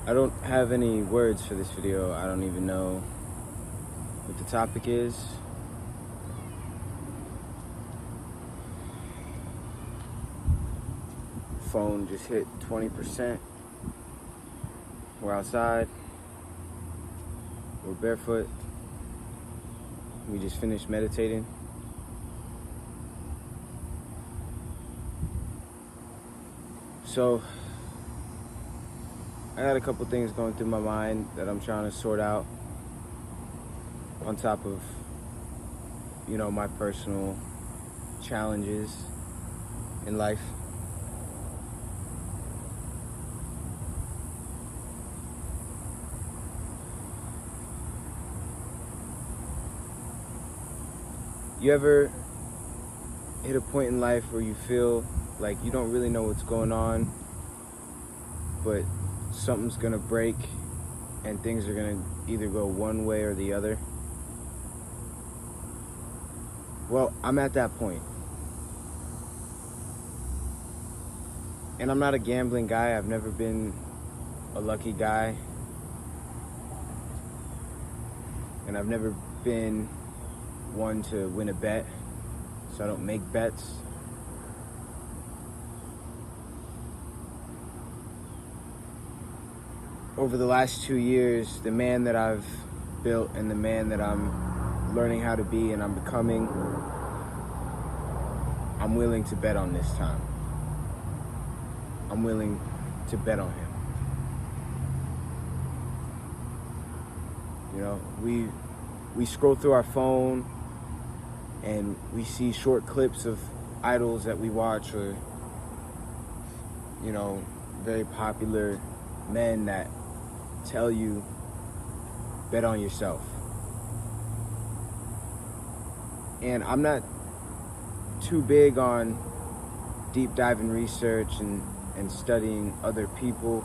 I don't have any words for this video. I don't even know what the topic is. Phone just hit 20%. We're outside. We're barefoot. We just finished meditating. So I got a couple things going through my mind that I'm trying to sort out on top of, my personal challenges in life. You ever hit a point in life where you feel like you don't really know what's going on, but something's gonna break and things are gonna either go one way or the other? Well, I'm at that point. And I'm not a gambling guy. I've never been a lucky guy. And I've never been one to win a bet, so I don't make bets. Over the last 2 years, the man that I've built and the man that I'm learning how to be and I'm becoming, I'm willing to bet on this time. I'm willing to bet on him. We scroll through our phone and we see short clips of idols that we watch, or very popular men that tell you bet on yourself. And I'm not too big on deep diving research and studying other people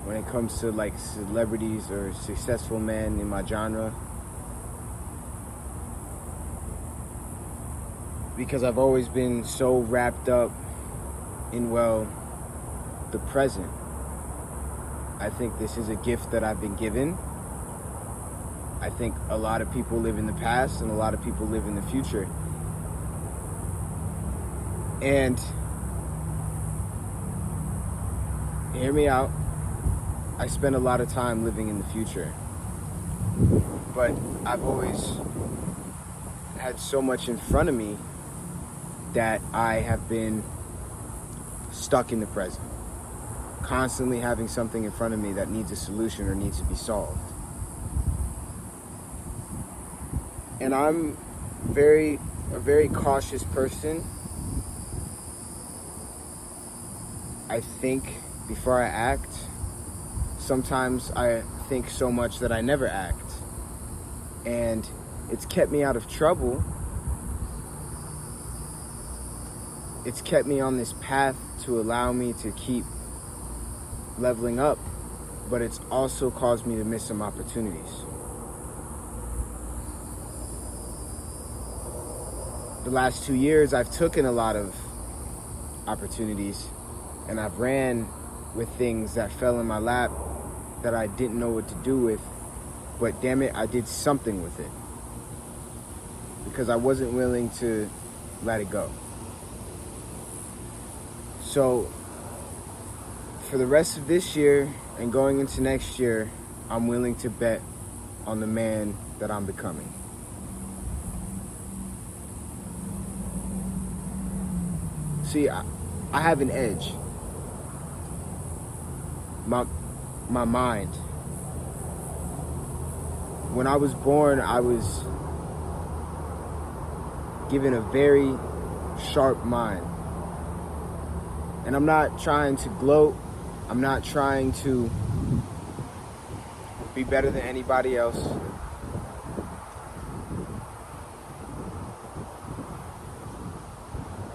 when it comes to like celebrities or successful men in my genre, because I've always been so wrapped up in, the present. I think this is a gift that I've been given. I think a lot of people live in the past and a lot of people live in the future. And hear me out. I spend a lot of time living in the future. But I've always had so much in front of me that I have been stuck in the present, constantly having something in front of me that needs a solution or needs to be solved. And I'm a very cautious person. I think before I act. Sometimes I think so much that I never act. And it's kept me out of trouble. It's kept me on this path to allow me to keep leveling up, but it's also caused me to miss some opportunities. The last 2 years, I've taken a lot of opportunities, and I've ran with things that fell in my lap that I didn't know what to do with, but damn it, I did something with it because I wasn't willing to let it go. So for the rest of this year and going into next year, I'm willing to bet on the man that I'm becoming. See, I have an edge. My mind. When I was born, I was given a very sharp mind. And I'm not trying to gloat. I'm not trying to be better than anybody else.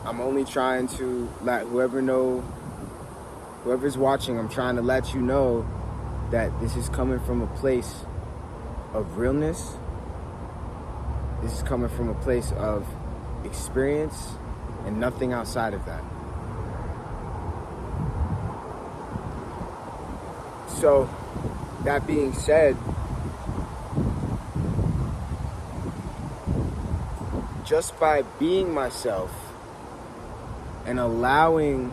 I'm only trying to let whoever's watching, I'm trying to let you know that this is coming from a place of realness. This is coming from a place of experience and nothing outside of that. So, that being said, just by being myself and allowing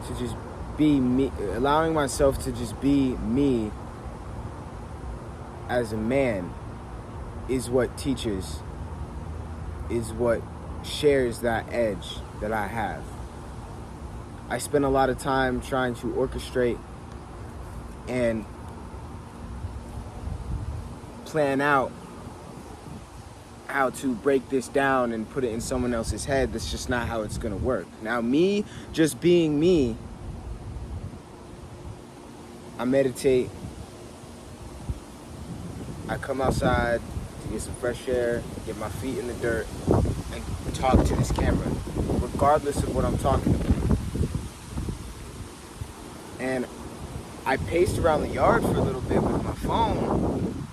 to just be me, allowing myself to just be me as a man is what teaches, is what shares that edge that I have. I spend a lot of time trying to orchestrate and plan out how to break this down and put it in someone else's head. That's just not how it's gonna work. Now, me just being me, I meditate, I come outside to get some fresh air, get my feet in the dirt, and talk to this camera, regardless of what I'm talking about. And I paced around the yard for a little bit with my phone,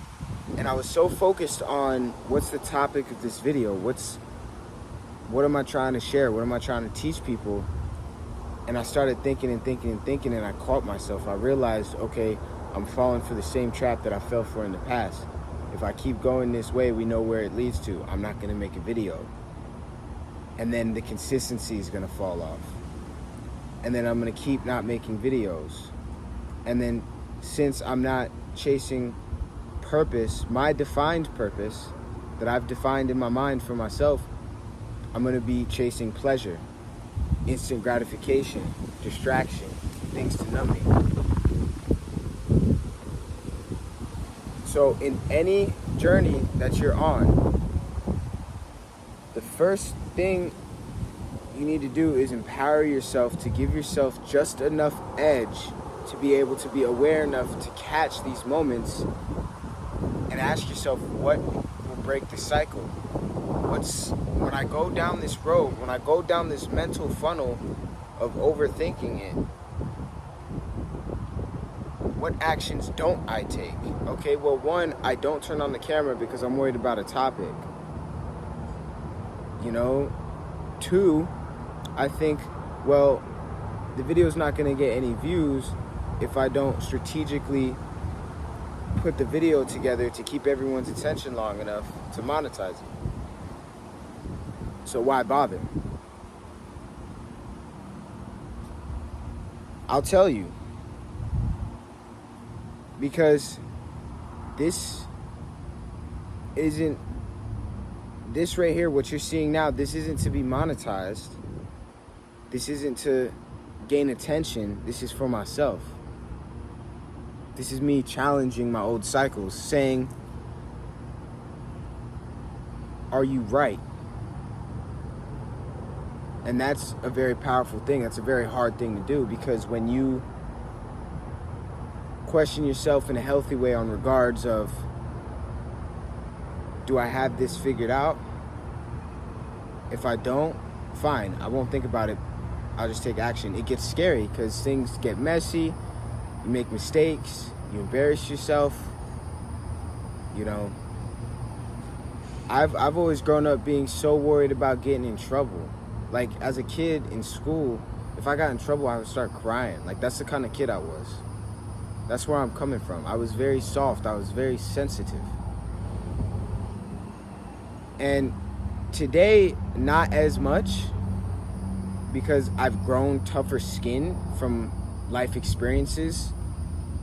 and I was so focused on what's the topic of this video, what am I trying to share, what am I trying to teach people, and I started thinking, and I caught myself. I realized, okay, I'm falling for the same trap that I fell for in the past. If I keep going this way, we know where it leads to. I'm not gonna make a video. And then the consistency is gonna fall off. And then I'm gonna keep not making videos. And then since I'm not chasing purpose, my defined purpose that I've defined in my mind for myself, I'm gonna be chasing pleasure, instant gratification, distraction, things to numb me. So in any journey that you're on, the first thing you need to do is empower yourself to give yourself just enough edge to be able to be aware enough to catch these moments and ask yourself, what will break the cycle? When I go down this road, when I go down this mental funnel of overthinking it, what actions don't I take? Okay, well, one, I don't turn on the camera because I'm worried about a topic. You know? Two, I think, well, the video's not gonna get any views if I don't strategically put the video together to keep everyone's attention long enough to monetize it. So why bother? I'll tell you. Because this right here, what you're seeing now, this isn't to be monetized. This isn't to gain attention. This is for myself. This is me challenging my old cycles, saying, are you right? And that's a very powerful thing. That's a very hard thing to do, because when you question yourself in a healthy way on regards of, do I have this figured out? If I don't, fine, I won't think about it. I'll just take action. It gets scary because things get messy. You make mistakes. You embarrass yourself. You know, I've always grown up being so worried about getting in trouble. Like, as a kid in school, if I got in trouble, I would start crying. Like, that's the kind of kid I was. That's where I'm coming from. I was very soft. I was very sensitive. And today, not as much, because I've grown tougher skin from life experiences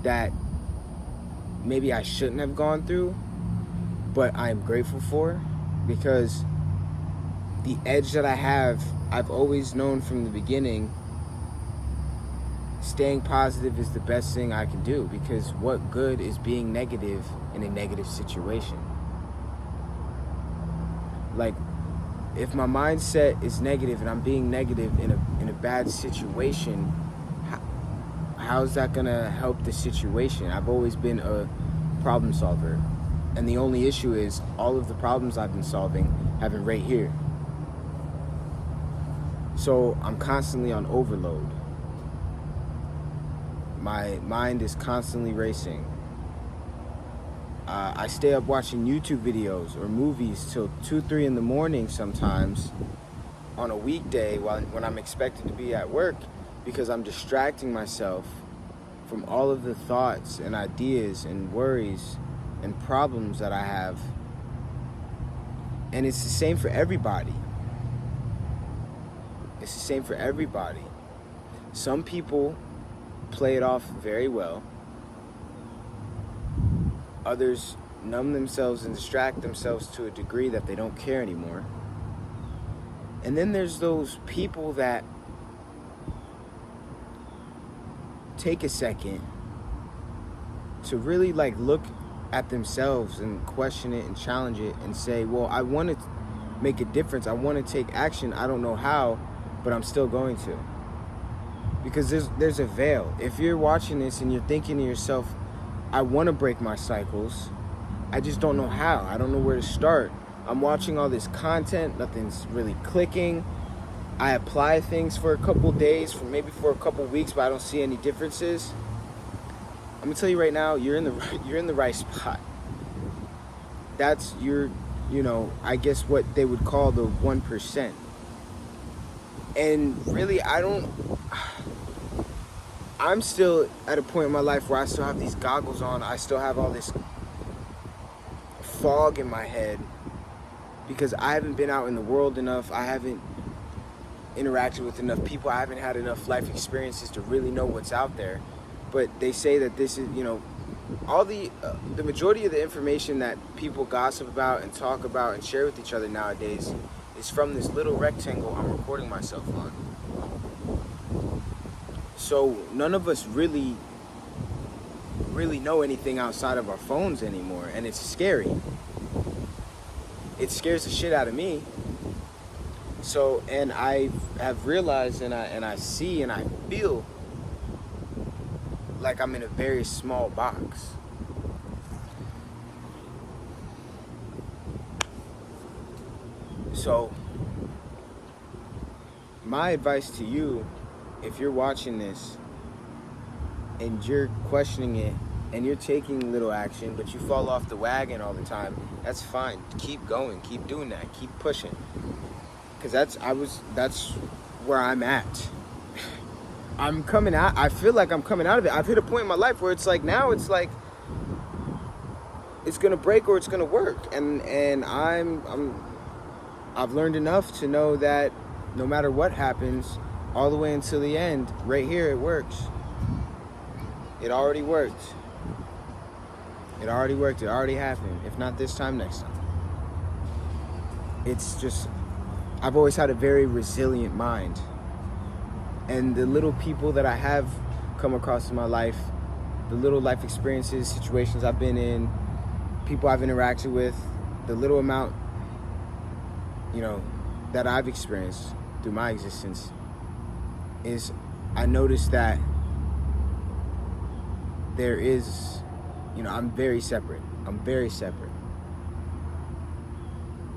that maybe I shouldn't have gone through, but I'm grateful for, because the edge that I have, I've always known from the beginning, staying positive is the best thing I can do, because what good is being negative in a negative situation? Like, if my mindset is negative and I'm being negative in a bad situation, how's that gonna help the situation? I've always been a problem solver, and the only issue is all of the problems I've been solving have been right here. So I'm constantly on overload. My mind is constantly racing. I stay up watching YouTube videos or movies till 2, 3 in the morning sometimes on a weekday when I'm expected to be at work, because I'm distracting myself from all of the thoughts and ideas and worries and problems that I have. And it's the same for everybody. It's the same for everybody. Some people play it off very well. Others numb themselves and distract themselves to a degree that they don't care anymore. And then there's those people that take a second to really look at themselves and question it and challenge it and say, well, I want to make a difference. I want to take action. I don't know how, but I'm still going to. Because there's a veil. If you're watching this and you're thinking to yourself, I want to break my cycles, I just don't know how. I don't know where to start. I'm watching all this content, nothing's really clicking. I apply things for a couple days, maybe for a couple weeks, but I don't see any differences. I'm gonna tell you right now, you're in the right spot. That's I guess what they would call the 1%. And really, I'm still at a point in my life where I still have these goggles on. I still have all this fog in my head because I haven't been out in the world enough. I haven't interacted with enough people. I haven't had enough life experiences to really know what's out there. But they say that this is, all the majority of the information that people gossip about and talk about and share with each other nowadays is from this little rectangle I'm recording myself on. So none of us really know anything outside of our phones anymore, and it's scary. It scares the shit out of me. So, and I have realized, and I see, and I feel like I'm in a very small box. So, my advice to you, if you're watching this and you're questioning it and you're taking little action, but you fall off the wagon all the time, that's fine. Keep going, keep doing that, keep pushing. Because that's where I'm at. I'm coming out. I feel like I'm coming out of it. I've hit a point in my life where it's like now it's like it's gonna break or it's gonna work, and I've learned enough to know that no matter what happens, all the way until the end, right here it works. It already worked. It already worked. It already happened. If not this time, next time. It's just, I've always had a very resilient mind. And the little people that I have come across in my life, the little life experiences, situations I've been in, people I've interacted with, the little amount, that I've experienced through my existence is, I noticed that there is, I'm very separate. I'm very separate.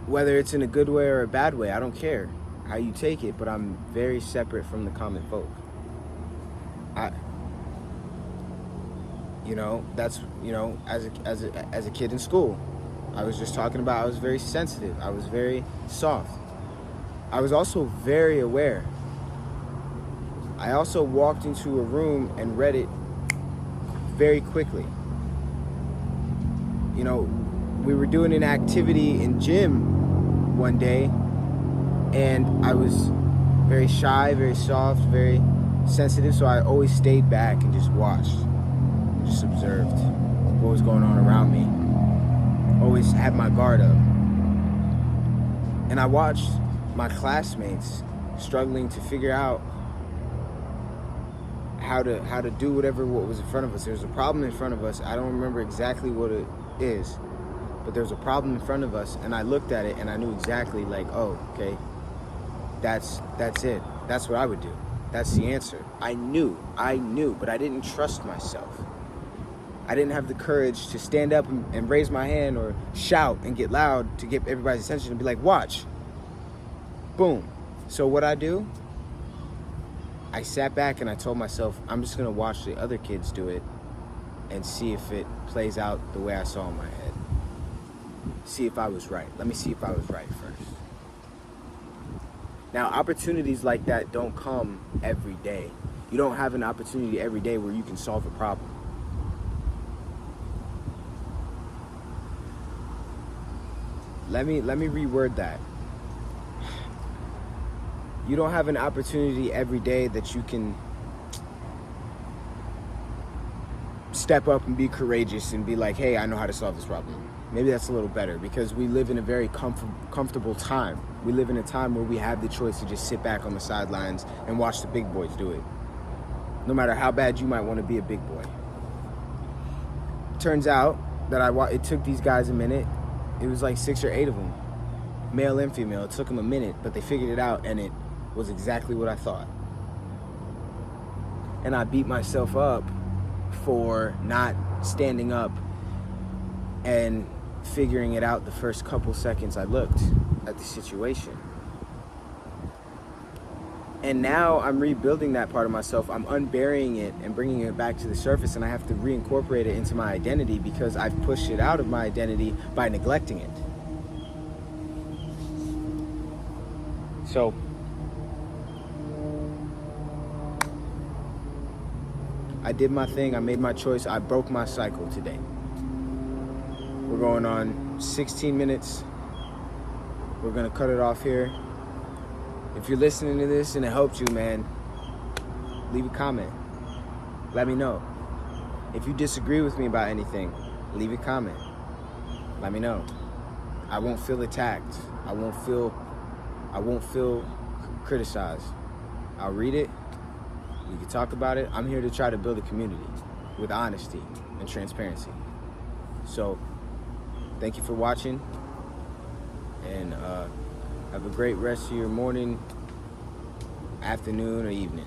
Whether it's in a good way or a bad way, I don't care how you take it, but I'm very separate from the common folk. That's, as a kid in school, I was just talking about, I was very sensitive. I was very soft. I was also very aware. I also walked into a room and read it very quickly. We were doing an activity in gym one day, and I was very shy, very soft, very sensitive, so I always stayed back and just watched, just observed what was going on around me. Always had my guard up. And I watched my classmates struggling to figure out how to do what was in front of us. There was a problem in front of us. I don't remember exactly what it is, but there was a problem in front of us, and I looked at it and I knew exactly, oh, okay, that's it. That's what I would do. That's the answer. I knew, but I didn't trust myself. I didn't have the courage to stand up and raise my hand or shout and get loud to get everybody's attention and be like, watch. Boom. So what I do, I sat back and I told myself, I'm just going to watch the other kids do it and see if it plays out the way I saw in my head. See if I was right. Let me see if I was right first. Now, opportunities like that don't come every day. You don't have an opportunity every day where you can solve a problem. Let me reword that. You don't have an opportunity every day that you can step up and be courageous and be like, hey, I know how to solve this problem. Maybe that's a little better, because we live in a very comfortable time. We live in a time where we have the choice to just sit back on the sidelines and watch the big boys do it. No matter how bad you might want to be a big boy. Turns out that it took these guys a minute. It was like 6 or 8 of them, male and female. It took them a minute, but they figured it out, and it was exactly what I thought. And I beat myself up for not standing up and figuring it out the first couple seconds I looked at the situation. And now I'm rebuilding that part of myself. I'm unburying it and bringing it back to the surface, and I have to reincorporate it into my identity because I've pushed it out of my identity by neglecting it. So, I did my thing. I made my choice. I broke my cycle today. We're going on 16 minutes. We're going to cut it off here. If you're listening to this and it helped you, man, leave a comment. Let me know. If you disagree with me about anything, leave a comment. Let me know. I won't feel attacked. I won't feel criticized. I'll read it. We can talk about it. I'm here to try to build a community with honesty and transparency. So, thank you for watching, and have a great rest of your morning, afternoon, or evening.